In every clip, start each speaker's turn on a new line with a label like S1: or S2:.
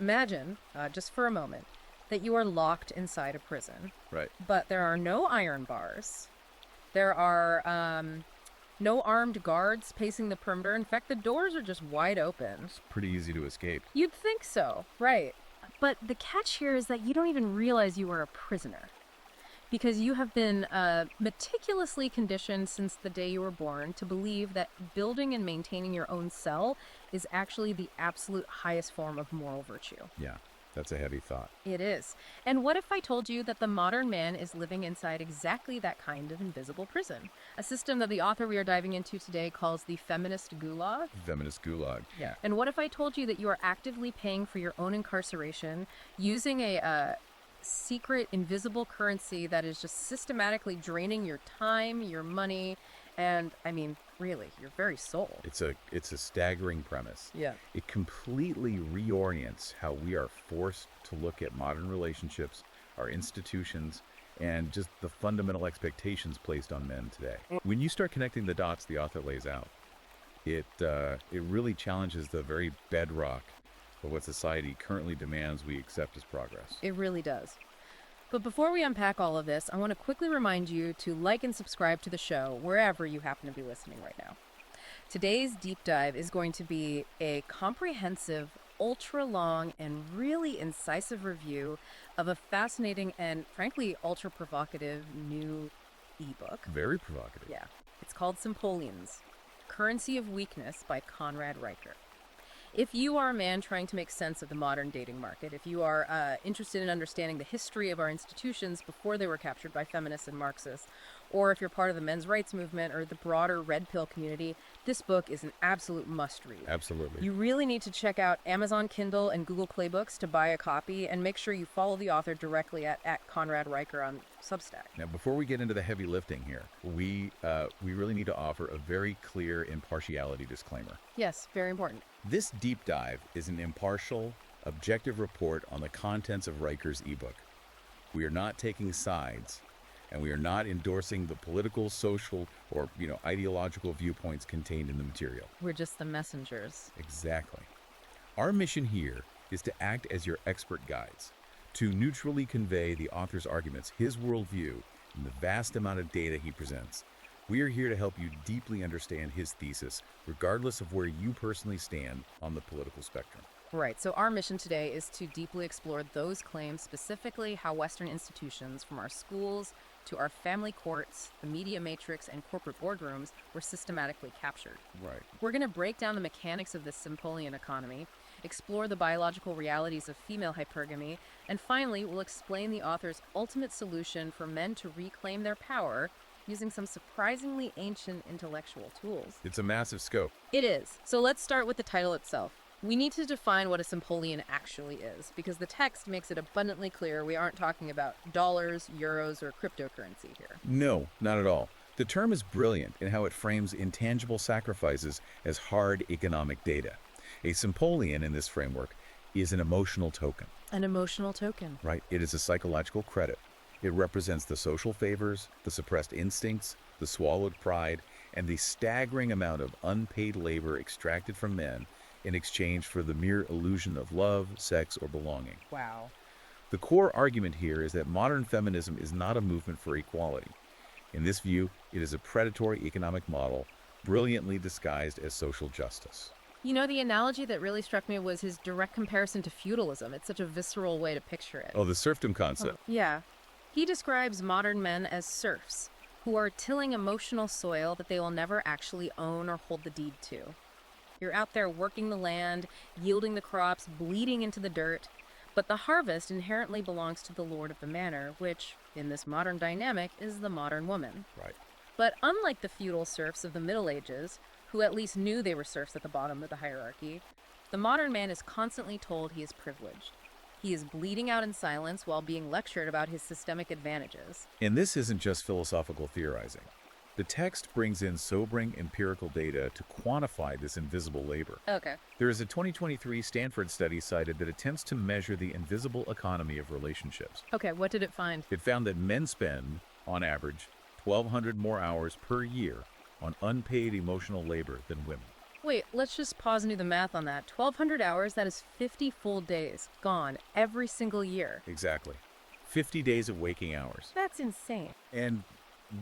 S1: Imagine, just for a moment, that you are locked inside a prison,
S2: Right.
S1: but there are no iron bars. There are no armed guards pacing the perimeter. In fact, the doors are just wide open.
S2: It's pretty easy to escape.
S1: You'd think so, right? But the catch here is that you don't even realize you are a prisoner. Because you have been meticulously conditioned since the day you were born to believe that building and maintaining your own cell is actually the absolute highest form of moral virtue.
S2: Yeah, that's a heavy thought.
S1: It is. And what if I told you that the modern man is living inside exactly that kind of invisible prison? A system that the author we are diving into today calls the feminist gulag.
S2: Feminist gulag.
S1: Yeah. And what if I told you that you are actively paying for your own incarceration using a secret, invisible currency that is just systematically draining your time, your money, and, I mean, really, your very soul.
S2: It's a staggering premise.
S1: Yeah.
S2: It completely reorients how we are forced to look at modern relationships, our institutions, and just the fundamental expectations placed on men today. When you start connecting the dots the author lays out, it really challenges the very bedrock of what society currently demands we accept as progress.
S1: It really does. But before we unpack all of this, I want to quickly remind you to like and subscribe to the show wherever you happen to be listening right now. Today's deep dive is going to be a comprehensive, ultra-long, and really incisive review of a fascinating and, frankly, ultra-provocative new ebook.
S2: Very provocative.
S1: Yeah. It's called Simpoleans, Currency of Weakness by Conrad Riker. If you are a man trying to make sense of the modern dating market, if you are interested in understanding the history of our institutions before they were captured by feminists and Marxists, or if you're part of the men's rights movement or the broader red pill community, this book is an absolute must-read.
S2: Absolutely.
S1: You really need to check out Amazon Kindle and Google Play Books to buy a copy, and make sure you follow the author directly at Conrad Riker on Substack.
S2: Now, before we get into the heavy lifting here, we really need to offer a very clear impartiality disclaimer.
S1: Yes, very important.
S2: This deep dive is an impartial, objective report on the contents of Riker's ebook. We are not taking sides, and we are not endorsing the political, social, or ideological viewpoints contained in the material.
S1: We're just the messengers.
S2: Exactly. Our mission here is to act as your expert guides, to neutrally convey the author's arguments, his worldview, and the vast amount of data he presents. We are here to help you deeply understand his thesis, regardless of where you personally stand on the political spectrum.
S1: Right, so our mission today is to deeply explore those claims, specifically how Western institutions, from our schools to our family courts, the media matrix, and corporate boardrooms, were systematically captured.
S2: Right.
S1: We're going to break down the mechanics of this Simpolean economy, explore the biological realities of female hypergamy, and finally, we'll explain the author's ultimate solution for men to reclaim their power using some surprisingly ancient intellectual tools.
S2: It's a massive scope.
S1: It is. So let's start with the title itself. We need to define what a Simpolean actually is, because the text makes it abundantly clear we aren't talking about dollars, euros, or cryptocurrency here.
S2: No, not at all. The term is brilliant in how it frames intangible sacrifices as hard economic data. A Simpolean in this framework is an emotional token.
S1: An emotional token.
S2: Right? It is a psychological credit. It represents the social favors, the suppressed instincts, the swallowed pride, and the staggering amount of unpaid labor extracted from men in exchange for the mere illusion of love, sex, or belonging.
S1: Wow.
S2: The core argument here is that modern feminism is not a movement for equality. In this view, it is a predatory economic model, brilliantly disguised as social justice.
S1: You know, the analogy that really struck me was his direct comparison to feudalism. It's such a visceral way to picture it.
S2: Oh, the serfdom concept.
S1: Yeah. He describes modern men as serfs, who are tilling emotional soil that they will never actually own or hold the deed to. You're out there working the land, yielding the crops, bleeding into the dirt, but the harvest inherently belongs to the lord of the manor, which, in this modern dynamic, is the modern woman.
S2: Right.
S1: But unlike the feudal serfs of the Middle Ages, who at least knew they were serfs at the bottom of the hierarchy, the modern man is constantly told he is privileged. He is bleeding out in silence while being lectured about his systemic advantages.
S2: And this isn't just philosophical theorizing. The text brings in sobering empirical data to quantify this invisible labor.
S1: Okay.
S2: There is a 2023 Stanford study cited that attempts to measure the invisible economy of relationships.
S1: Okay, what did it find?
S2: It found that men spend, on average, 1,200 more hours per year on unpaid emotional labor than women.
S1: Wait, let's just pause and do the math on that. 1,200 hours, that is 50 full days, gone every single year.
S2: Exactly. 50 days of waking hours.
S1: That's insane.
S2: And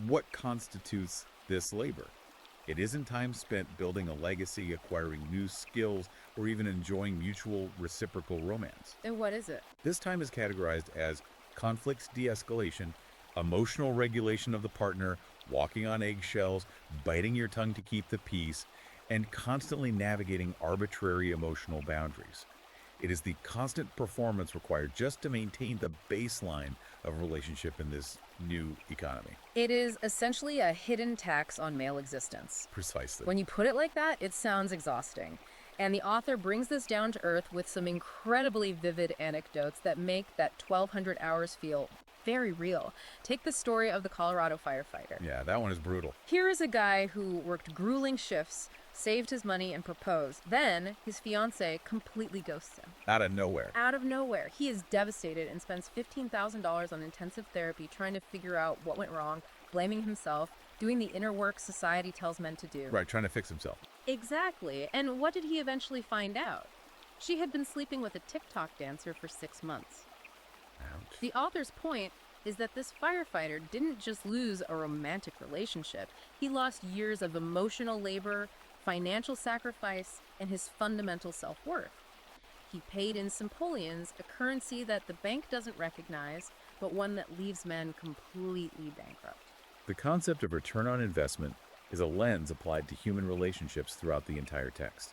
S2: what constitutes this labor? It isn't time spent building a legacy, acquiring new skills, or even enjoying mutual reciprocal romance.
S1: And what is it?
S2: This time is categorized as conflicts de-escalation, emotional regulation of the partner, walking on eggshells, biting your tongue to keep the peace, and constantly navigating arbitrary emotional boundaries. It is the constant performance required just to maintain the baseline of a relationship in this new economy.
S1: It is essentially a hidden tax on male existence.
S2: Precisely.
S1: When you put it like that, it sounds exhausting. And the author brings this down to earth with some incredibly vivid anecdotes that make that 1,200 hours feel very real. Take the story of the Colorado firefighter.
S2: Yeah, that one is brutal.
S1: Here is a guy who worked grueling shifts, saved his money, and proposed. Then his fiancée completely ghosts him.
S2: Out of nowhere.
S1: Out of nowhere. He is devastated and spends $15,000 on intensive therapy trying to figure out what went wrong, blaming himself, doing the inner work society tells men to do.
S2: Right, trying to fix himself.
S1: Exactly. And what did he eventually find out? She had been sleeping with a TikTok dancer for 6 months.
S2: Ouch.
S1: The author's point is that this firefighter didn't just lose a romantic relationship. He lost years of emotional labor, financial sacrifice, and his fundamental self-worth. He paid in Simpoleans, a currency that the bank doesn't recognize, but one that leaves men completely bankrupt.
S2: The concept of return on investment is a lens applied to human relationships throughout the entire text.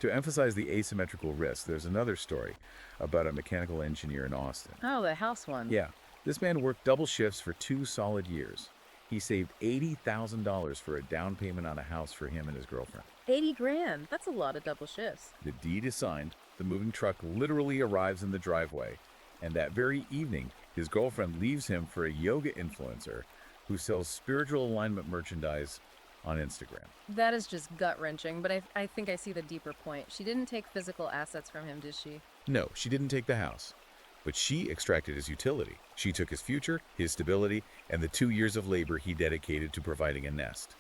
S2: To emphasize the asymmetrical risk, there's another story about a mechanical engineer in Austin.
S1: Oh, the house one.
S2: Yeah, this man worked double shifts for 2 solid years. He saved $80,000 for a down payment on a house for him and his girlfriend.
S1: 80 grand. That's a lot of double shifts.
S2: The deed is signed, the moving truck literally arrives in the driveway, and that very evening, his girlfriend leaves him for a yoga influencer who sells spiritual alignment merchandise on Instagram.
S1: That is just gut-wrenching, but I think I see the deeper point. She didn't take physical assets from him, did she?
S2: No, she didn't take the house, but she extracted his utility. She took his future, his stability, and the 2 years of labor he dedicated to providing a nest.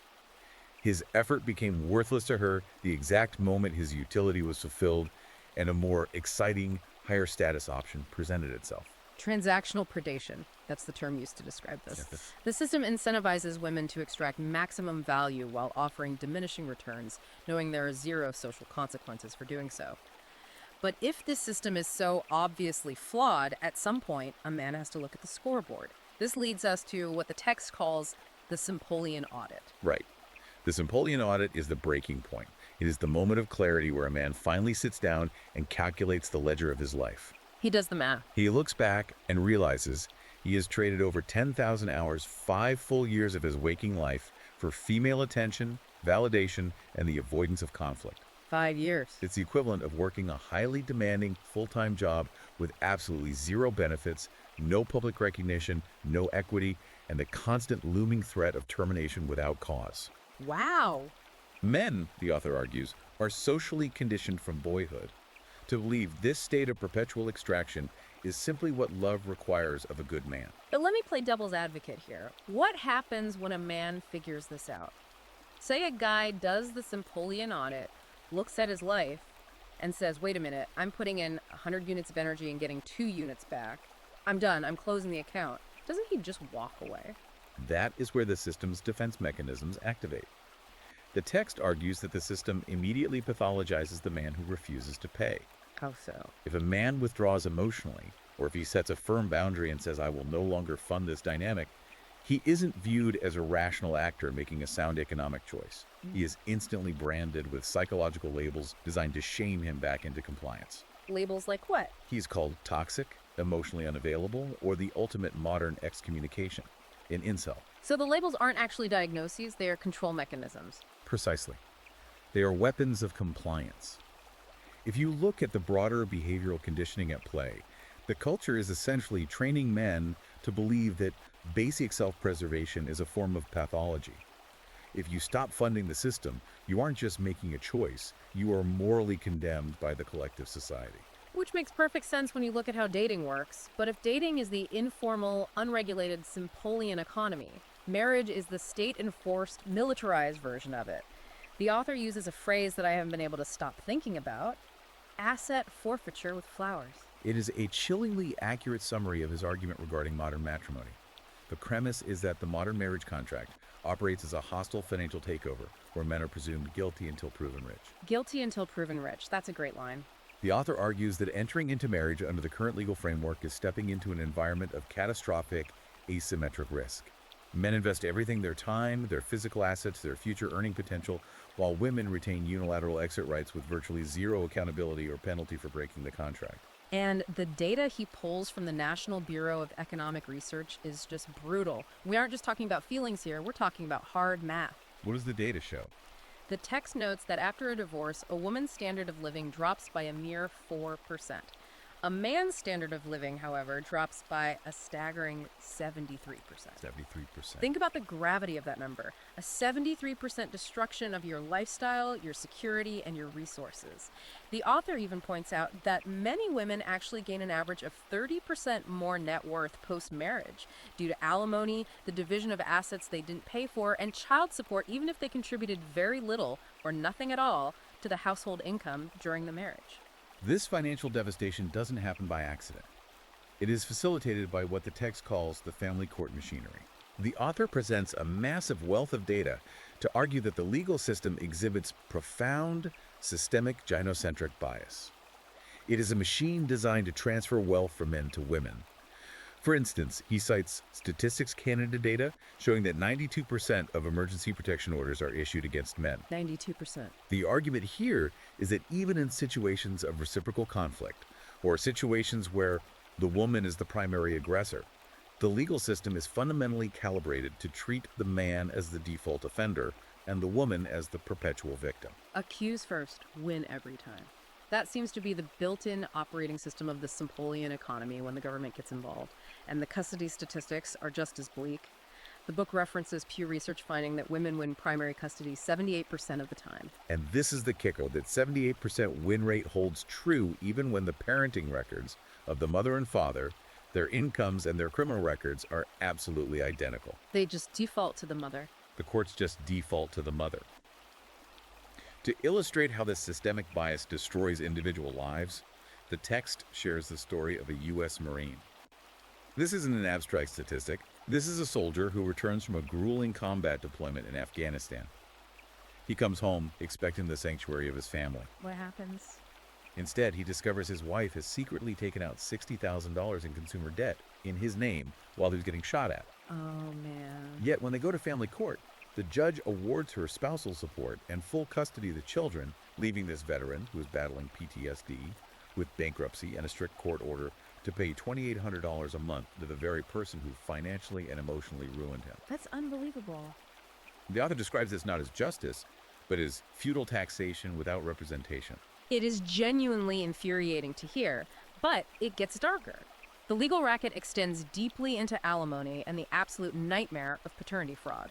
S2: His effort became worthless to her the exact moment his utility was fulfilled and a more exciting, higher status option presented itself.
S1: Transactional predation. That's the term used to describe this.
S2: Yes.
S1: The system incentivizes women to extract maximum value while offering diminishing returns, knowing there are zero social consequences for doing so. But if this system is so obviously flawed, at some point, a man has to look at the scoreboard. This leads us to what the text calls the Simpolean audit.
S2: Right. The Simpolean audit is the breaking point. It is the moment of clarity where a man finally sits down and calculates the ledger of his life.
S1: He does the math.
S2: He looks back and realizes he has traded over 10,000 hours, 5 full years of his waking life, for female attention, validation, and the avoidance of conflict.
S1: 5 years.
S2: It's the equivalent of working a highly demanding full-time job with absolutely zero benefits, no public recognition, no equity, and the constant looming threat of termination without cause.
S1: Wow.
S2: Men, the author argues, are socially conditioned from boyhood to believe this state of perpetual extraction is simply what love requires of a good man.
S1: But let me play devil's advocate here. What happens when a man figures this out? Say a guy does the Simpolean audit, looks at his life, and says, wait a minute, I'm putting in 100 units of energy and getting 2 units back. I'm done. I'm closing the account. Doesn't he just walk away?
S2: That is where the system's defense mechanisms activate. The text argues that the system immediately pathologizes the man who refuses to pay.
S1: How so?
S2: If a man withdraws emotionally, or if he sets a firm boundary and says, I will no longer fund this dynamic, he isn't viewed as a rational actor making a sound economic choice. He is instantly branded with psychological labels designed to shame him back into compliance.
S1: Labels like what?
S2: He's called toxic, emotionally unavailable, or the ultimate modern excommunication, an incel.
S1: So the labels aren't actually diagnoses, they are control mechanisms.
S2: Precisely. They are weapons of compliance. If you look at the broader behavioral conditioning at play, the culture is essentially training men to believe that basic self-preservation is a form of pathology. If you stop funding the system, you aren't just making a choice, you are morally condemned by the collective society.
S1: Which makes perfect sense when you look at how dating works. But if dating is the informal, unregulated Simpolean economy, marriage is the state-enforced, militarized version of it. The author uses a phrase that I haven't been able to stop thinking about: asset forfeiture with flowers.
S2: It is a chillingly accurate summary of his argument regarding modern matrimony. The premise is that the modern marriage contract operates as a hostile financial takeover where men are presumed guilty until proven rich.
S1: Guilty until proven rich. That's a great line.
S2: The author argues that entering into marriage under the current legal framework is stepping into an environment of catastrophic, asymmetric risk. Men invest everything: their time, their physical assets, their future earning potential, while women retain unilateral exit rights with virtually zero accountability or penalty for breaking the contract.
S1: And the data he pulls from the National Bureau of Economic Research is just brutal. We aren't just talking about feelings here, we're talking about hard math.
S2: What does the data show?
S1: The text notes that after a divorce, a woman's standard of living drops by a mere 4%. A man's standard of living, however, drops by a staggering 73%.
S2: 73%.
S1: Think about the gravity of that number. A 73% destruction of your lifestyle, your security, and your resources. The author even points out that many women actually gain an average of 30% more net worth post-marriage due to alimony, the division of assets they didn't pay for, and child support, even if they contributed very little or nothing at all to the household income during the marriage.
S2: This financial devastation doesn't happen by accident. It is facilitated by what the text calls the family court machinery. The author presents a massive wealth of data to argue that the legal system exhibits profound systemic gynocentric bias. It is a machine designed to transfer wealth from men to women. For instance, he cites Statistics Canada data showing that 92% of emergency protection orders are issued against men.
S1: 92%.
S2: The argument here is that even in situations of reciprocal conflict, or situations where the woman is the primary aggressor, the legal system is fundamentally calibrated to treat the man as the default offender and the woman as the perpetual victim.
S1: Accuse first, win every time. That seems to be the built-in operating system of the Simpolean economy when the government gets involved, and the custody statistics are just as bleak. The book references Pew Research finding that women win primary custody 78% of the time.
S2: And this is the kicker, that 78% win rate holds true even when the parenting records of the mother and father, their incomes, and their criminal records are absolutely identical.
S1: They just default to the mother.
S2: The courts just default to the mother. To illustrate how this systemic bias destroys individual lives, the text shares the story of a U.S. Marine. This isn't an abstract statistic. This is a soldier who returns from a grueling combat deployment in Afghanistan. He comes home expecting the sanctuary of his family.
S1: What happens?
S2: Instead, he discovers his wife has secretly taken out $60,000 in consumer debt in his name while he was getting shot at.
S1: Oh, man.
S2: Yet, when they go to family court, the judge awards her spousal support and full custody of the children, leaving this veteran, who is battling PTSD, with bankruptcy and a strict court order, to pay $2,800 a month to the very person who financially and emotionally ruined him.
S1: That's unbelievable.
S2: The author describes this not as justice, but as feudal taxation without representation.
S1: It is genuinely infuriating to hear, but it gets darker. The legal racket extends deeply into alimony and the absolute nightmare of paternity fraud.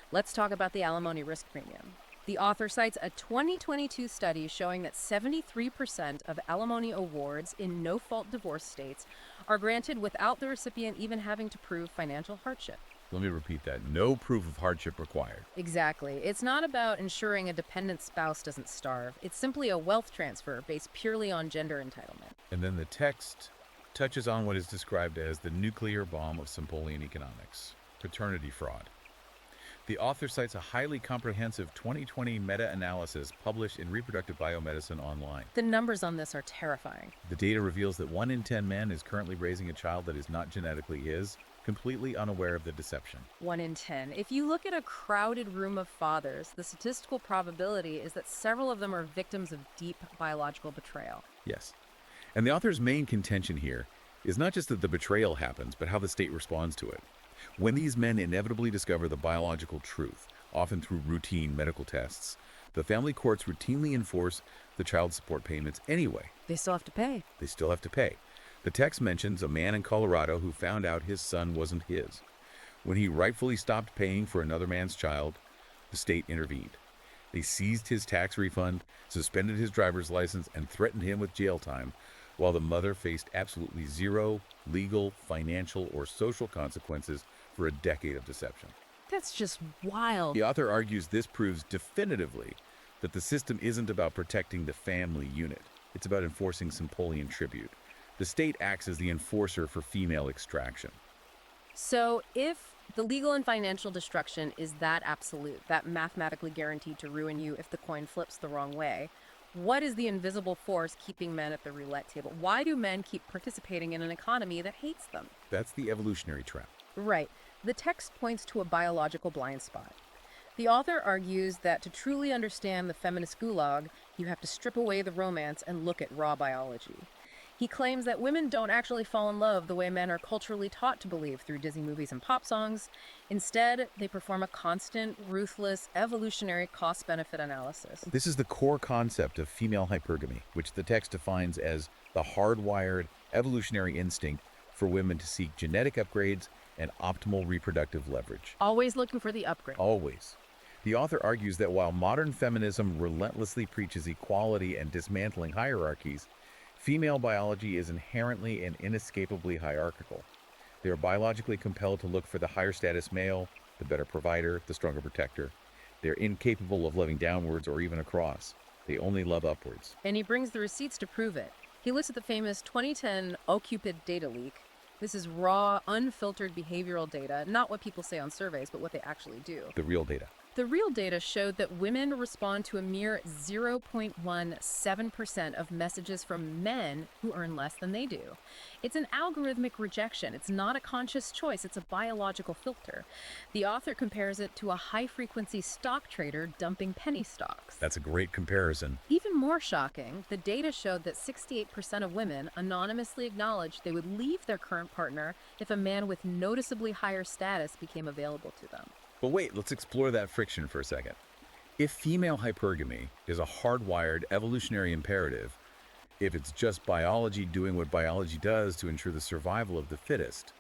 S1: Let's talk about the alimony risk premium. The author cites a 2022 study showing that 73% of alimony awards in no-fault divorce states are granted without the recipient even having to prove financial hardship.
S2: Let me repeat that. No proof of hardship required.
S1: Exactly. It's not about ensuring a dependent spouse doesn't starve. It's simply a wealth transfer based purely on gender entitlement.
S2: And then the text touches on what is described as the nuclear bomb of Simpolean economics, paternity fraud. The author cites a highly comprehensive 2020 meta-analysis published in Reproductive Biomedicine Online.
S1: The numbers on this are terrifying.
S2: The data reveals that 1 in 10 men is currently raising a child that is not genetically his, completely unaware of the deception.
S1: 1 in 10. If you look at a crowded room of fathers, the statistical probability is that several of them are victims of deep biological betrayal.
S2: Yes. And the author's main contention here is not just that the betrayal happens, but how the state responds to it. When these men inevitably discover the biological truth, often through routine medical tests, the family courts routinely enforce the child support payments anyway.
S1: They still have to pay.
S2: They still have to pay. The text mentions a man in Colorado who found out his son wasn't his. When he rightfully stopped paying for another man's child, the state intervened. They seized his tax refund, suspended his driver's license, and threatened him with jail time, while the mother faced absolutely zero legal, financial, or social consequences for a decade of deception.
S1: That's just wild.
S2: The author argues this proves definitively that the system isn't about protecting the family unit. It's about enforcing Simpolean tribute. The state acts as the enforcer for female extraction.
S1: So if the legal and financial destruction is that absolute, that mathematically guaranteed to ruin you if the coin flips the wrong way, what is the invisible force keeping men at the roulette table? Why do men keep participating in an economy that hates them?
S2: That's the evolutionary trap.
S1: Right. The text points to a biological blind spot. The author argues that to truly understand the feminist gulag, you have to strip away the romance and look at raw biology. He claims that women don't actually fall in love the way men are culturally taught to believe through Disney movies and pop songs. Instead, they perform a constant, ruthless, evolutionary cost-benefit analysis.
S2: This is the core concept of female hypergamy, which the text defines as the hardwired evolutionary instinct for women to seek genetic upgrades and optimal reproductive leverage.
S1: Always looking for the upgrade.
S2: Always. The author argues that while modern feminism relentlessly preaches equality and dismantling hierarchies, female biology is inherently and inescapably hierarchical. They are biologically compelled to look for the higher status male, the better provider, the stronger protector. They're incapable of loving downwards or even across. They only love upwards.
S1: And he brings the receipts to prove it. He looks at the famous 2010 OkCupid data leak. This is raw, unfiltered behavioral data, not what people say on surveys, but what they actually do.
S2: The real data.
S1: The real data showed that women respond to a mere 0.17% of messages from men who earn less than they do. It's an algorithmic rejection. It's not a conscious choice. It's a biological filter. The author compares it to a high-frequency stock trader dumping penny stocks.
S2: That's a great comparison.
S1: Even more shocking, the data showed that 68% of women anonymously acknowledged they would leave their current partner if a man with noticeably higher status became available to them.
S2: But wait, let's explore that friction for a second. If female hypergamy is a hardwired evolutionary imperative, if it's just biology doing what biology does to ensure the survival of the fittest,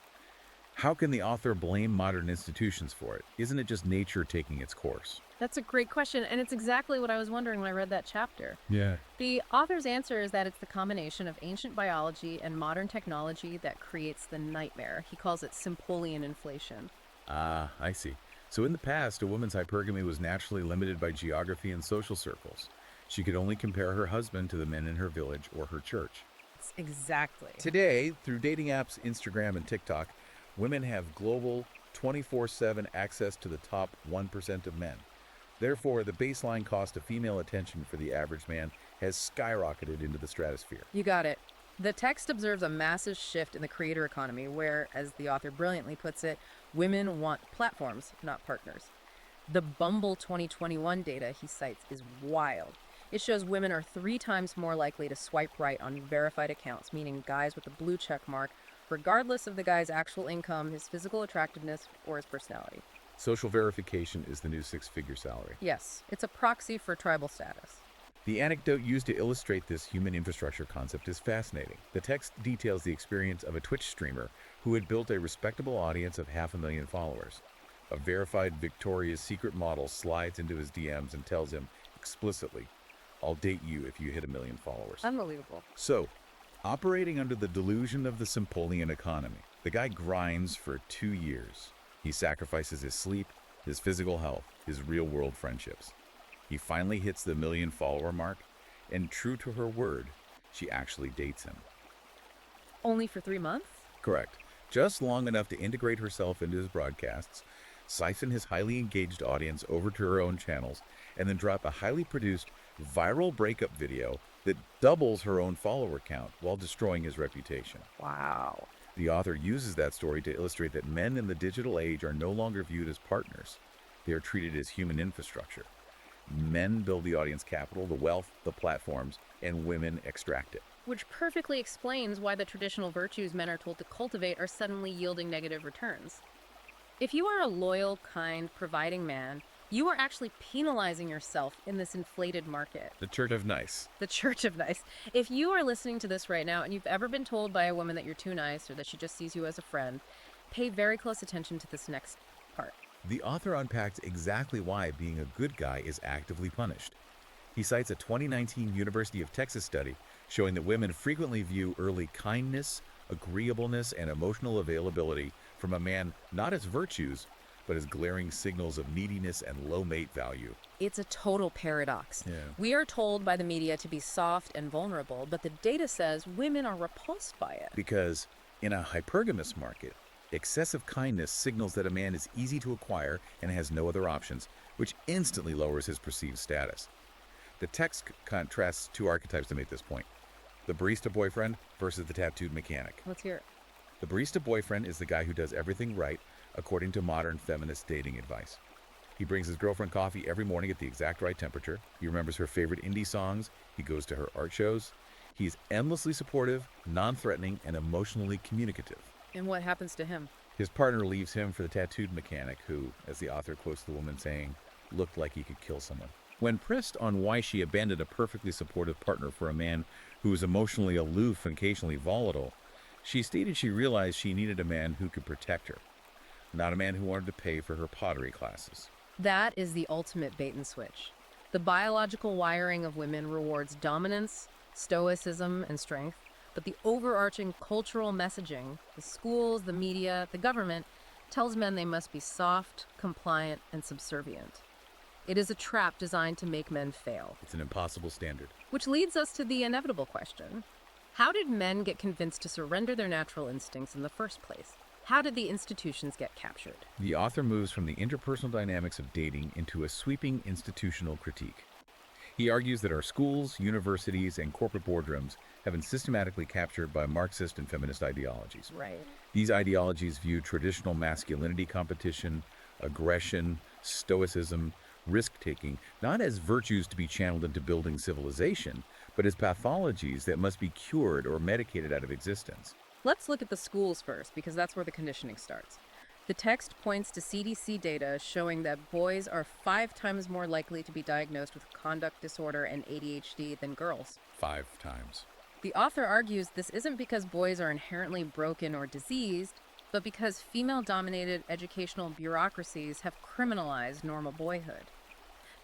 S2: how can the author blame modern institutions for it? Isn't it just nature taking its course?
S1: That's a great question, and it's exactly what I was wondering when I read that chapter.
S2: Yeah.
S1: The author's answer is that it's the combination of ancient biology and modern technology that creates the nightmare. He calls it Simpolean inflation.
S2: Ah, I see. So in the past, a woman's hypergamy was naturally limited by geography and social circles. She could only compare her husband to the men in her village or her church.
S1: Exactly.
S2: Today, through dating apps, Instagram, and TikTok, women have global 24/7 access to the top 1% of men. Therefore, the baseline cost of female attention for the average man has skyrocketed into the stratosphere.
S1: You got it. The text observes a massive shift in the creator economy where, as the author brilliantly puts it, women want platforms, not partners. The Bumble 2021 data he cites is wild. It shows women are 3 times more likely to swipe right on verified accounts, meaning guys with a blue check mark, regardless of the guy's actual income, his physical attractiveness, or his personality.
S2: Social verification is the new 6-figure salary.
S1: Yes, it's a proxy for tribal status.
S2: The anecdote used to illustrate this human infrastructure concept is fascinating. The text details the experience of a Twitch streamer who had built a respectable audience of 500,000 followers. A verified Victoria's Secret model slides into his DMs and tells him explicitly, "I'll date you if you hit 1 million followers."
S1: Unbelievable.
S2: So, operating under the delusion of the Simpolean economy, the guy grinds for 2 years. He sacrifices his sleep, his physical health, his real-world friendships. He finally hits the 1 million follower mark, and true to her word, she actually dates him.
S1: Only for 3 months?
S2: Correct. Just long enough to integrate herself into his broadcasts, siphon his highly engaged audience over to her own channels, and then drop a highly produced, viral breakup video that doubles her own follower count while destroying his reputation.
S1: Wow.
S2: The author uses that story to illustrate that men in the digital age are no longer viewed as partners. They are treated as human infrastructure. Men build the audience capital, the wealth, the platforms, and women extract it.
S1: Which perfectly explains why the traditional virtues men are told to cultivate are suddenly yielding negative returns. If you are a loyal, kind, providing man, you are actually penalizing yourself in this inflated market.
S2: The Church of Nice.
S1: The Church of Nice. If you are listening to this right now and you've ever been told by a woman that you're too nice or that she just sees you as a friend, pay very close attention to this next part.
S2: The author unpacks exactly why being a good guy is actively punished. He cites a 2019 University of Texas study showing that women frequently view early kindness, agreeableness, and emotional availability from a man not as virtues, but as glaring signals of neediness and low mate value.
S1: It's a total paradox.
S2: Yeah.
S1: We are told by the media to be soft and vulnerable, but the data says women are repulsed by it.
S2: Because in a hypergamous market, excessive kindness signals that a man is easy to acquire and has no other options, which instantly lowers his perceived status. The text contrasts two archetypes to make this point: the barista boyfriend versus the tattooed mechanic.
S1: Let's hear it.
S2: The barista boyfriend is the guy who does everything right according to modern feminist dating advice. He brings his girlfriend coffee every morning at the exact right temperature. He remembers her favorite indie songs. He goes to her art shows. He's endlessly supportive, non-threatening, and emotionally communicative.
S1: And what happens to him?
S2: His partner leaves him for the tattooed mechanic who, as the author quotes the woman saying, looked like he could kill someone. When pressed on why she abandoned a perfectly supportive partner for a man who was emotionally aloof and occasionally volatile, she stated she realized she needed a man who could protect her, not a man who wanted to pay for her pottery classes.
S1: That is the ultimate bait and switch. The biological wiring of women rewards dominance, stoicism, and strength, but the overarching cultural messaging, the schools, the media, the government, tells men they must be soft, compliant, and subservient. It is a trap designed to make men fail.
S2: It's an impossible standard.
S1: Which leads us to the inevitable question. How did men get convinced to surrender their natural instincts in the first place? How did the institutions get captured?
S2: The author moves from the interpersonal dynamics of dating into a sweeping institutional critique. He argues that our schools, universities, and corporate boardrooms have been systematically captured by Marxist and feminist ideologies.
S1: Right.
S2: These ideologies view traditional masculinity competition, aggression, stoicism, risk-taking, not as virtues to be channeled into building civilization, but as pathologies that must be cured or medicated out of existence.
S1: Let's look at the schools first, because that's where the conditioning starts. The text points to CDC data showing that boys are 5 times more likely to be diagnosed with conduct disorder and ADHD than girls.
S2: 5 times.
S1: The author argues this isn't because boys are inherently broken or diseased, but because female-dominated educational bureaucracies have criminalized normal boyhood.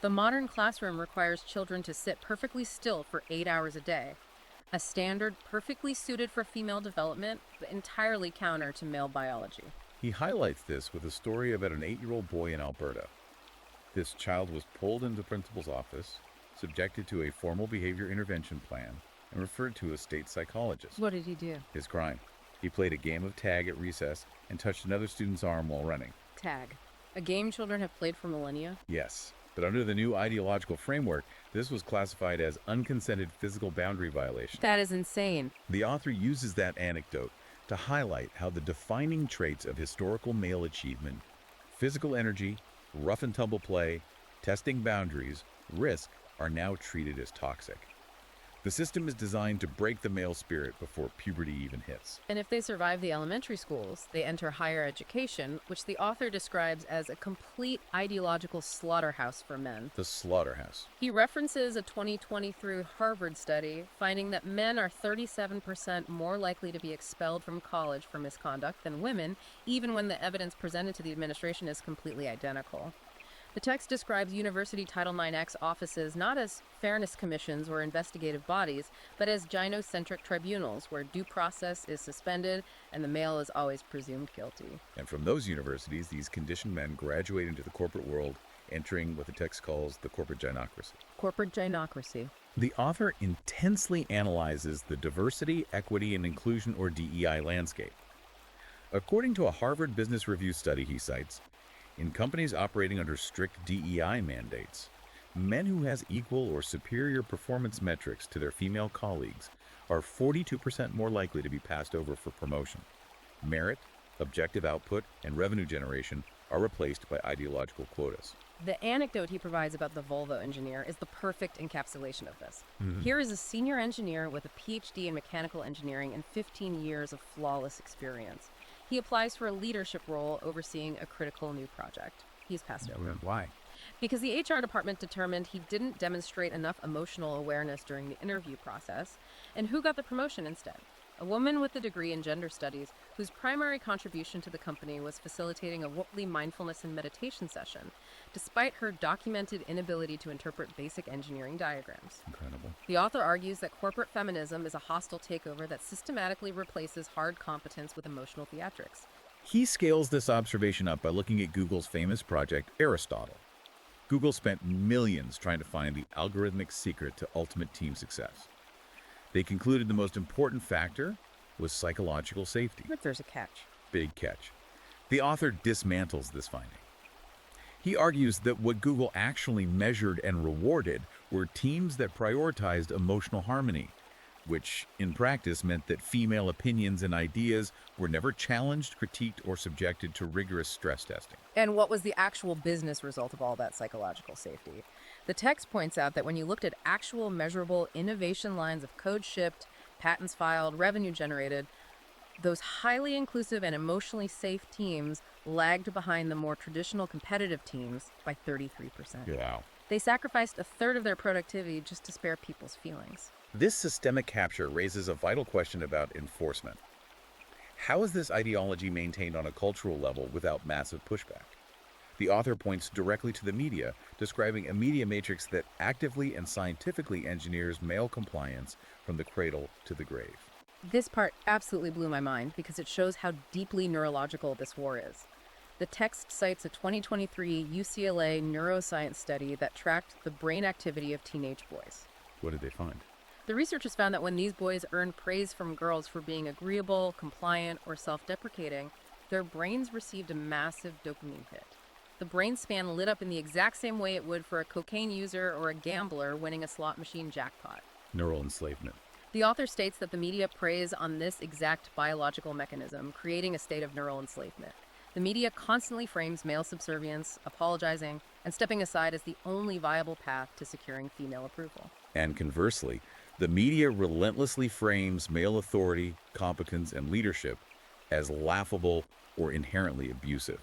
S1: The modern classroom requires children to sit perfectly still for 8 hours a day, a standard perfectly suited for female development, but entirely counter to male biology.
S2: He highlights this with a story about an 8-year-old boy in Alberta. This child was pulled into the principal's office, subjected to a formal behavior intervention plan, and referred to a state psychologist.
S1: What did he do?
S2: His crime: he played a game of tag at recess and touched another student's arm while running.
S1: Tag. A game children have played for millennia?
S2: Yes, but under the new ideological framework, this was classified as unconsented physical boundary violation.
S1: That is insane.
S2: The author uses that anecdote to highlight how the defining traits of historical male achievement, physical energy, rough and tumble play, testing boundaries, risk, are now treated as toxic. The system is designed to break the male spirit before puberty even hits.
S1: And if they survive the elementary schools, they enter higher education, which the author describes as a complete ideological slaughterhouse for men.
S2: The slaughterhouse.
S1: He references a 2023 Harvard study finding that men are 37% more likely to be expelled from college for misconduct than women, even when the evidence presented to the administration is completely identical. The text describes University Title IX offices not as fairness commissions or investigative bodies, but as gynocentric tribunals where due process is suspended and the male is always presumed guilty.
S2: And from those universities, these conditioned men graduate into the corporate world, entering what the text calls the corporate gynocracy.
S1: Corporate gynocracy.
S2: The author intensely analyzes the diversity, equity, and inclusion, or DEI, landscape. According to a Harvard Business Review study he cites, in companies operating under strict DEI mandates, men who has equal or superior performance metrics to their female colleagues are 42% more likely to be passed over for promotion. Merit, objective output, and revenue generation are replaced by ideological quotas.
S1: The anecdote he provides about the Volvo engineer is the perfect encapsulation of this. Here is a senior engineer with a PhD in mechanical engineering and 15 years of flawless experience. He applies for a leadership role overseeing a critical new project. He's passed over.
S2: Why?
S1: Because the HR department determined he didn't demonstrate enough emotional awareness during the interview process. And who got the promotion instead? A woman with a degree in gender studies whose primary contribution to the company was facilitating a weekly mindfulness and meditation session, despite her documented inability to interpret basic engineering diagrams.
S2: Incredible.
S1: The author argues that corporate feminism is a hostile takeover that systematically replaces hard competence with emotional theatrics.
S2: He scales this observation up by looking at Google's famous project Aristotle. Google spent millions trying to find the algorithmic secret to ultimate team success. They concluded the most important factor was psychological safety.
S1: But there's a catch.
S2: Big catch. The author dismantles this finding. He argues that what Google actually measured and rewarded were teams that prioritized emotional harmony, which in practice meant that female opinions and ideas were never challenged, critiqued, or subjected to rigorous stress testing.
S1: And what was the actual business result of all that psychological safety? The text points out that when you looked at actual measurable innovation lines of code shipped, patents filed, revenue generated, those highly inclusive and emotionally safe teams lagged behind the more traditional competitive teams by 33%.
S2: Yeah.
S1: They sacrificed a third of their productivity just to spare people's feelings.
S2: This systemic capture raises a vital question about enforcement. How is this ideology maintained on a cultural level without massive pushback? The author points directly to the media, describing a media matrix that actively and scientifically engineers male compliance from the cradle to the grave.
S1: This part absolutely blew my mind because it shows how deeply neurological this war is. The text cites a 2023 UCLA neuroscience study that tracked the brain activity of teenage boys.
S2: What did they find?
S1: The researchers found that when these boys earned praise from girls for being agreeable, compliant, or self-deprecating, their brains received a massive dopamine hit. The brain span lit up in the exact same way it would for a cocaine user or a gambler winning a slot machine jackpot.
S2: Neural enslavement.
S1: The author states that the media preys on this exact biological mechanism, creating a state of neural enslavement. The media constantly frames male subservience, apologizing, and stepping aside as the only viable path to securing female approval.
S2: And conversely, the media relentlessly frames male authority, competence, and leadership as laughable or inherently abusive.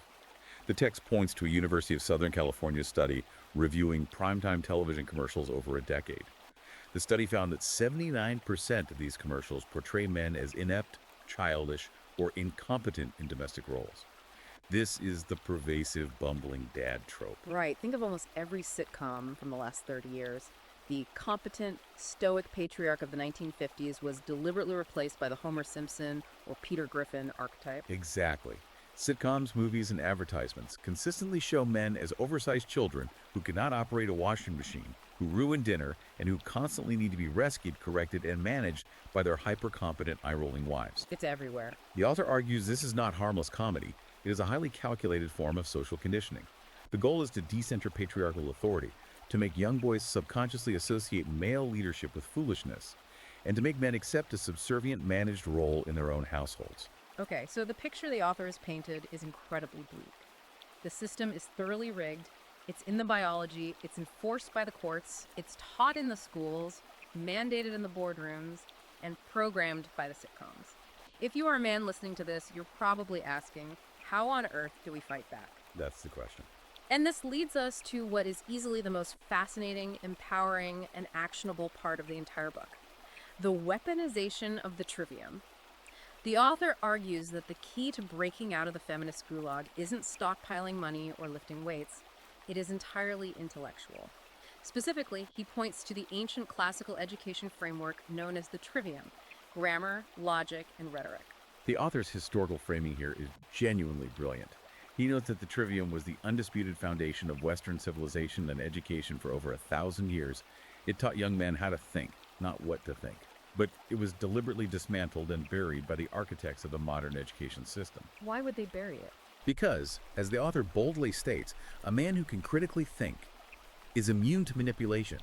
S2: The text points to a University of Southern California study reviewing primetime television commercials over a decade. The study found that 79% of these commercials portray men as inept, childish, or incompetent in domestic roles. This is the pervasive bumbling dad trope.
S1: Right. Think of almost every sitcom from the last 30 years. The competent, stoic patriarch of the 1950s was deliberately replaced by the Homer Simpson or Peter Griffin archetype.
S2: Exactly. Sitcoms, movies, and advertisements consistently show men as oversized children who cannot operate a washing machine, who ruin dinner, and who constantly need to be rescued, corrected, and managed by their hyper-competent, eye-rolling wives.
S1: It's everywhere.
S2: The author argues this is not harmless comedy. It is a highly calculated form of social conditioning. The goal is to decenter patriarchal authority, to make young boys subconsciously associate male leadership with foolishness, and to make men accept a subservient, managed role in their own households.
S1: Okay, so the picture the author has painted is incredibly bleak. The system is thoroughly rigged. It's in the biology. It's enforced by the courts. It's taught in the schools, mandated in the boardrooms, and programmed by the sitcoms. If you are a man listening to this, you're probably asking, how on earth do we fight back?
S2: That's the question.
S1: And this leads us to what is easily the most fascinating, empowering, and actionable part of the entire book: the weaponization of the Trivium. The author argues that the key to breaking out of the feminist gulag isn't stockpiling money or lifting weights. It is entirely intellectual. Specifically, he points to the ancient classical education framework known as the Trivium: grammar, logic, and rhetoric.
S2: The author's historical framing here is genuinely brilliant. He notes that the Trivium was the undisputed foundation of Western civilization and education for over 1,000 years. It taught young men how to think, not what to think. But it was deliberately dismantled and buried by the architects of the modern education system.
S1: Why would they bury it?
S2: Because, as the author boldly states, a man who can critically think is immune to manipulation.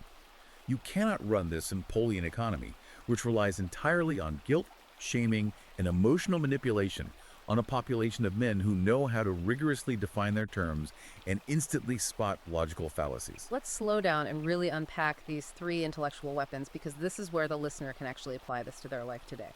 S2: You cannot run this Simpolean economy, which relies entirely on guilt, shaming, and emotional manipulation, on a population of men who know how to rigorously define their terms and instantly spot logical fallacies.
S1: Let's slow down and really unpack these three intellectual weapons, because this is where the listener can actually apply this to their life today.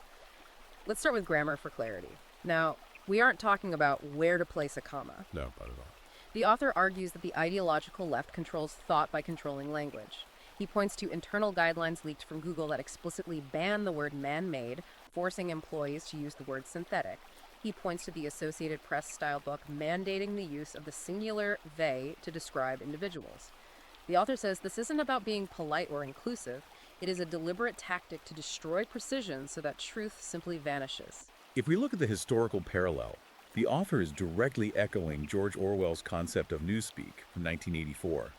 S1: Let's start with grammar for clarity. Now, we aren't talking about where to place a comma.
S2: No, not at all.
S1: The author argues that the ideological left controls thought by controlling language. He points to internal guidelines leaked from Google that explicitly ban the word man-made, forcing employees to use the word synthetic. He points to the Associated Press style book mandating the use of the singular they to describe individuals. The author says this isn't about being polite or inclusive. It is a deliberate tactic to destroy precision so that truth simply vanishes.
S2: If we look at the historical parallel, The author is directly echoing George Orwell's concept of newspeak from 1984.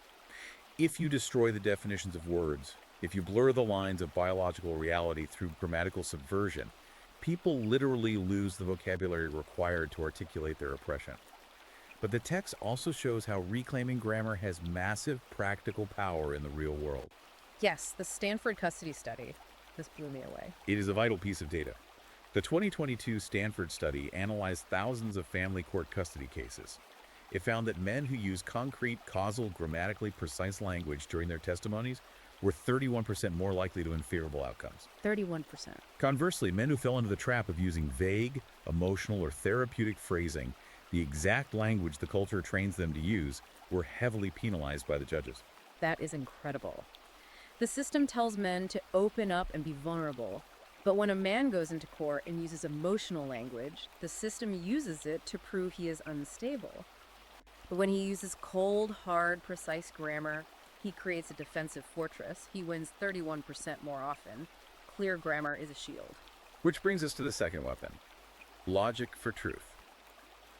S2: If you destroy the definitions of words, if you blur the lines of biological reality through grammatical subversion, people literally lose the vocabulary required to articulate their oppression. But the text also shows how reclaiming grammar has massive practical power in the real world.
S1: Yes, the Stanford custody study. This blew me away.
S2: It is a vital piece of data. The 2022 Stanford study analyzed thousands of family court custody cases. It found that men who used concrete, causal, grammatically precise language during their testimonies were 31% more likely to win favorable outcomes.
S1: 31%.
S2: Conversely, men who fell into the trap of using vague, emotional, or therapeutic phrasing, the exact language the culture trains them to use, were heavily penalized by the judges.
S1: That is incredible. The system tells men to open up and be vulnerable. But when a man goes into court and uses emotional language, the system uses it to prove he is unstable. But when he uses cold, hard, precise grammar, he creates a defensive fortress. He wins 31% more often. Clear grammar is a shield.
S2: Which brings us to the second weapon, logic for truth.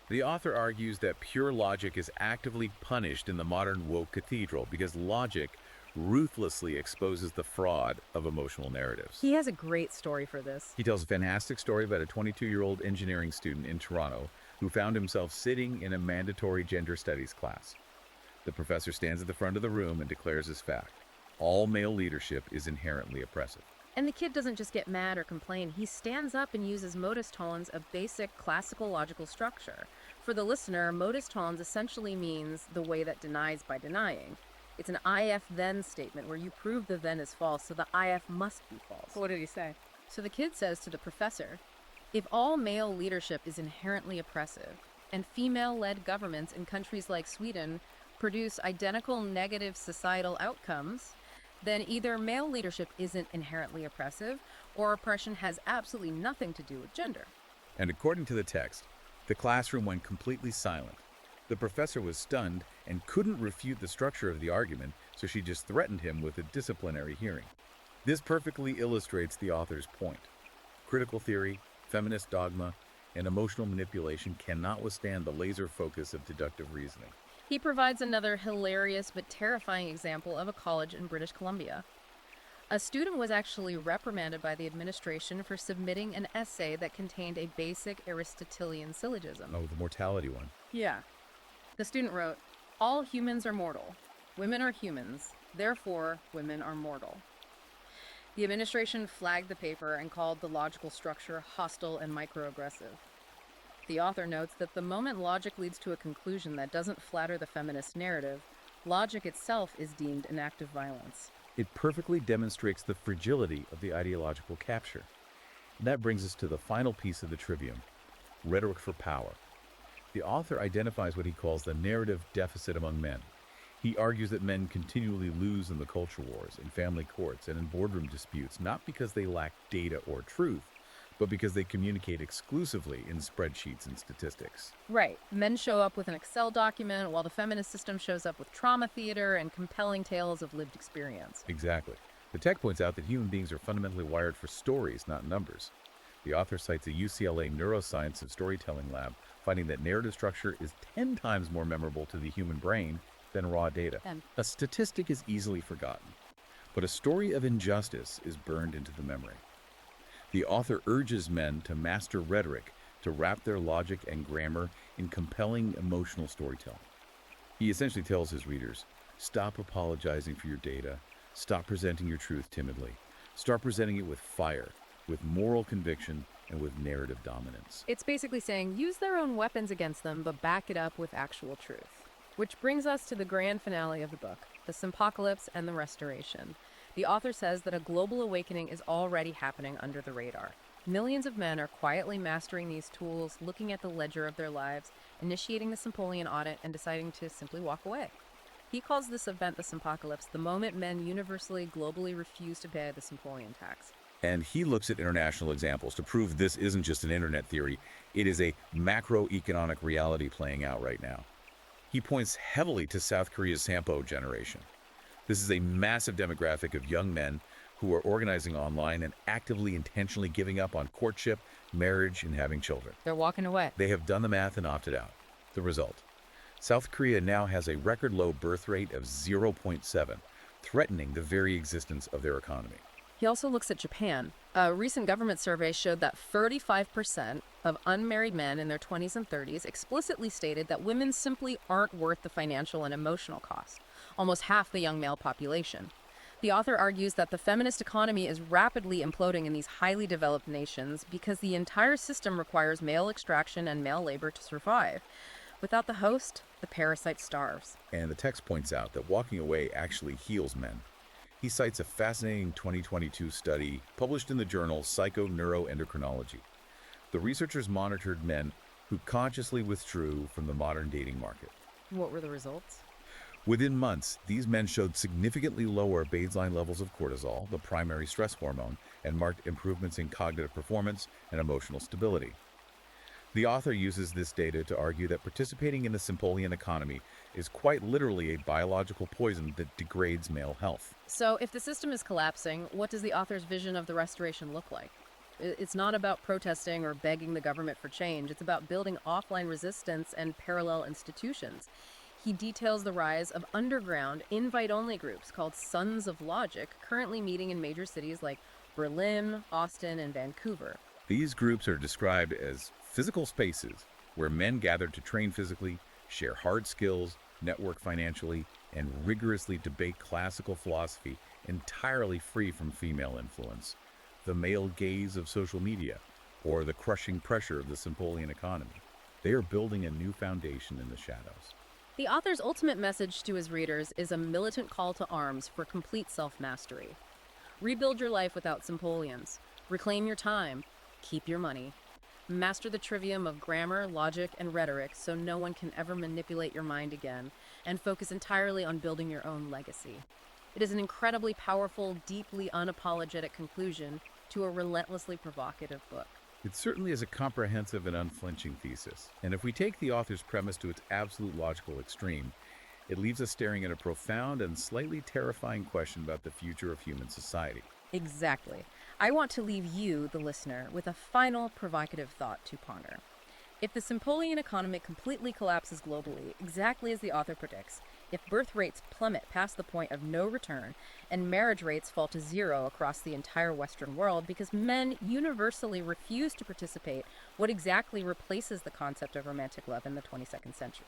S2: The author argues that pure logic is actively punished in the modern woke cathedral because logic ruthlessly exposes the fraud of emotional narratives.
S1: He has a great story for this.
S2: He tells a fantastic story about a 22-year-old engineering student in Toronto who found himself sitting in a mandatory gender studies class. The professor stands at the front of the room and declares as fact, all male leadership is inherently oppressive.
S1: And the kid doesn't just get mad or complain. He stands up and uses modus tollens, a basic classical logical structure. For the listener, modus tollens essentially means the way that denies by denying. It's an if then statement where you prove the then is false, so the if must be false.
S3: What did he say?
S1: So the kid says to the professor, if all male leadership is inherently oppressive, and female-led governments in countries like Sweden produce identical negative societal outcomes, then either male leadership isn't inherently oppressive, or oppression has absolutely nothing to do with gender.
S2: And according to the text, the classroom went completely silent. The professor was stunned and couldn't refute the structure of the argument, so she just threatened him with a disciplinary hearing. This perfectly illustrates the author's point. Critical theory, feminist dogma, and emotional manipulation cannot withstand the laser focus of deductive reasoning.
S1: He provides another hilarious but terrifying example of a college in British Columbia. A student was actually reprimanded by the administration for submitting an essay that contained a basic Aristotelian syllogism.
S2: Oh, the mortality one.
S1: Yeah. The student wrote, all humans are mortal. Women are humans. Therefore, women are mortal. The administration flagged the paper and called the logical structure hostile and microaggressive. The author notes that the moment logic leads to a conclusion that doesn't flatter the feminist narrative, logic itself is deemed an act of violence.
S2: It perfectly demonstrates the fragility of the ideological capture. And that brings us to the final piece of the Trivium, rhetoric for power. The author identifies what he calls the narrative deficit among men. He argues that men continually lose in the culture wars, in family courts, and in boardroom disputes, not because they lack data or truth, but because they communicate exclusively in spreadsheets and statistics.
S1: Right. Men show up with an Excel document, while the feminist system shows up with trauma theater and compelling tales of lived experience.
S2: Exactly. The text points out that human beings are fundamentally wired for stories, not numbers. The author cites a UCLA neuroscience and storytelling lab, finding that narrative structure is 10 times more memorable to the human brain than raw data. A statistic is easily forgotten, but a story of injustice is burned into the memory. The author urges men to master rhetoric, to wrap their logic and grammar in compelling emotional storytelling. He essentially tells his readers, stop apologizing for your data, stop presenting your truth timidly, start presenting it with fire, with moral conviction, and with narrative dominance.
S1: It's basically saying use their own weapons against them, but back it up with actual truth. Which brings us to the grand finale of the book, the Simpocalypse and the Restoration. The author says that a global awakening is already happening under the radar. Millions of men are quietly mastering these tools, looking at the ledger of their lives, initiating the Simpolean audit, and deciding to simply walk away. He calls this event the Simpocalypse, the moment men universally, globally refuse to pay the Simpolean tax.
S2: And he looks at international examples to prove this isn't just an internet theory, it is a macroeconomic reality playing out right now. He points heavily to South Korea's Sampo generation. This is a massive demographic of young men who are organizing online and actively intentionally giving up on courtship, marriage, and having children.
S1: They're walking away.
S2: They have done the math and opted out. The result: South Korea now has a record low birth rate of 0.7, threatening the very existence of their economy.
S1: He also looks at Japan. A recent government survey showed that 35% of unmarried men in their 20s and 30s explicitly stated that women simply aren't worth the financial and emotional cost, almost half the young male population. The author argues that the feminist economy is rapidly imploding in these highly developed nations because the entire system requires male extraction and male labor to survive. Without the host, the parasite starves.
S2: And the text points out that walking away actually heals men. He cites a fascinating 2022 study published in the journal Psychoneuroendocrinology. The researchers monitored men who consciously withdrew from the modern dating market.
S1: What were the results?
S2: Within months, these men showed significantly lower baseline levels of cortisol, the primary stress hormone, and marked improvements in cognitive performance and emotional stability. The author uses this data to argue that participating in the Simpolean economy is quite literally a biological poison that degrades male health.
S1: So, if the system is collapsing, what does the author's vision of the restoration look like? It's not about protesting or begging the government for change. It's about building offline resistance and parallel institutions. He details the rise of underground, invite-only groups called Sons of Logic, currently meeting in major cities like Berlin, Austin, and Vancouver.
S2: These groups are described as physical spaces where men gather to train physically, share hard skills, network financially, and rigorously debate classical philosophy entirely free from female influence, the male gaze of social media, or the crushing pressure of the Simpolean economy. They are building a new foundation in the shadows.
S1: The author's ultimate message to his readers is a militant call to arms for complete self-mastery. Rebuild your life without Simpoleans. Reclaim your time. Keep your money. Master the trivium of grammar, logic, and rhetoric so no one can ever manipulate your mind again, and focus entirely on building your own legacy. It is an incredibly powerful, deeply unapologetic conclusion to a relentlessly provocative book.
S2: It certainly is a comprehensive and unflinching thesis, and if we take the author's premise to its absolute logical extreme, it leaves us staring at a profound and slightly terrifying question about the future of human society.
S1: Exactly. I want to leave you, the listener, with a final provocative thought to ponder. If the Simpolean economy completely collapses globally, exactly as the author predicts, if birth rates plummet past the point of no return, and marriage rates fall to zero across the entire Western world because men universally refuse to participate, what exactly replaces the concept of romantic love in the 22nd century?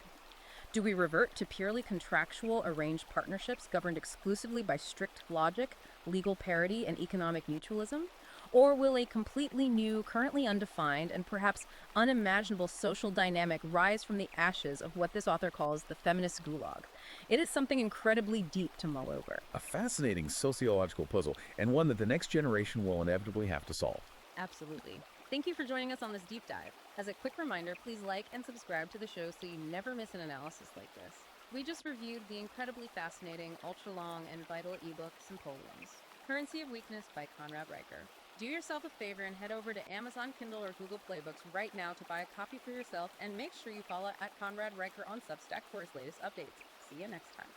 S1: Do we revert to purely contractual arranged partnerships governed exclusively by strict logic, legal parity, and economic mutualism? Or will a completely new, currently undefined, and perhaps unimaginable social dynamic rise from the ashes of what this author calls the feminist gulag? It is something incredibly deep to mull over.
S2: A fascinating sociological puzzle, and one that the next generation will inevitably have to solve.
S1: Absolutely. Thank you for joining us on this deep dive. As a quick reminder, please like and subscribe to the show so you never miss an analysis like this. We just reviewed the incredibly fascinating, ultra-long, and vital ebook Simpoleans, Currency of Weakness by Conrad Riker. Do yourself a favor and head over to Amazon Kindle or Google Play Books right now to buy a copy for yourself, and make sure you follow at Conrad Riker on Substack for his latest updates. See you next time.